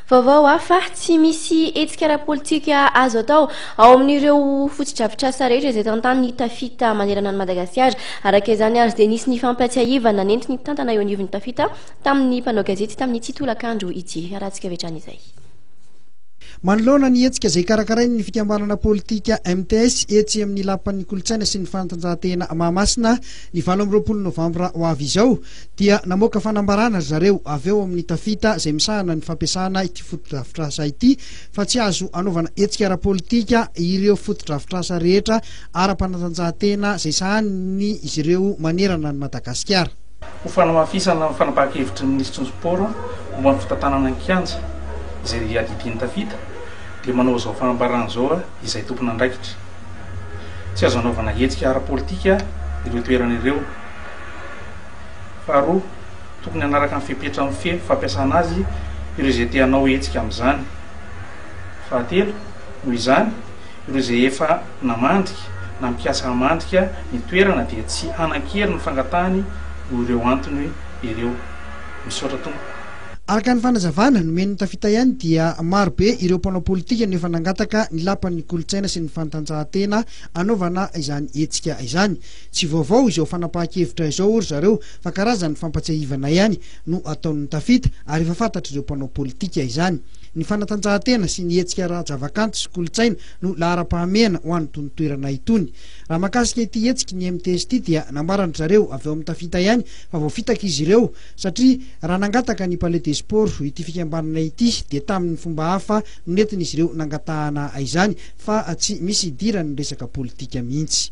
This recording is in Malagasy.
Vaovao hafa tsy misy hetsika ara-politika azo atao ao amin'ireo fotodrafitrasa rehetra izay tantany tafita manerana ny Madagasikara. Araka izany ary dia nisy ny fampatsiahivana nentin'ny tantana eo anivon'ny tafita tamin'ny mpanao gazety tamin'ny ity tolakandro ity. Arahantsika vetrany izay. Manoloana ny hetsika izay karakarainy ny fikambanana politika MTS etsy amin'ny lapan'ny kolontsaina sy ny fanatanjahantena Mahamasina ny 20 Novambra ho avy izao dia namoaka fanambarana zareo avy eo amin'ny tafita izay misahana ny fampiasana ity fotodrafitrasa ity fa tsy azo anaovana hetsika ara-politika ireo fotodrafitrasa rehetra ara-panatanjahantena izay sahany izy ireo manerana ny Madagasikara. Ho fanamafisana fanapahan-kevitry ny ministry ny sport momba ny fitantanana ny kianja izay adidiny tafita dia manao zao fanambarana zao izay tompona andraikitra. Tsy azo anaovana hetsika ara-politika ireo toerana ireo. Faharoa, tokony hanaraka ny fepetra amin'ny fampiasana azy ireo izay te hanao hetsika amin'izany. Fahatelo, noho izany ireo izay efa namandrika na mikasa hamandrika ny toerana dia tsy hanan-kery ny fangatahany noho ireo antony ireo. Misaotra tompo. Araka ny fanazavana nomen'ny tafita ihany dia maro be ireo mpanao politika nefa nangataka ny lapan'ny kolontsaina sy ny fanatanjahantena anaovana izany hetsika izany. Tsy vaovao izao fanapahan-kevitra izao ory zareo fa karazany fampatsiahivana ihany no ataon'ny tafita ary efa fantatra ireo mpanao politika izany. Ny fanatanjahantena sy ny hetsika ara-javakanto sy kolontsaina no lahara-pahamehana ho an'ny toerana itony. Raha mahakasika ity hetsika ny MTS ity dia nambarany zareo avy eo amin'ny tafita ihany fa voafitaka izy ireo satria raha nangataka ny palais des sports ity fikambanana ity dia tamin'ny fomba hafa no nentin'izy ireo nangatahana izany fa tsy misy idirany resaka politika mihitsy.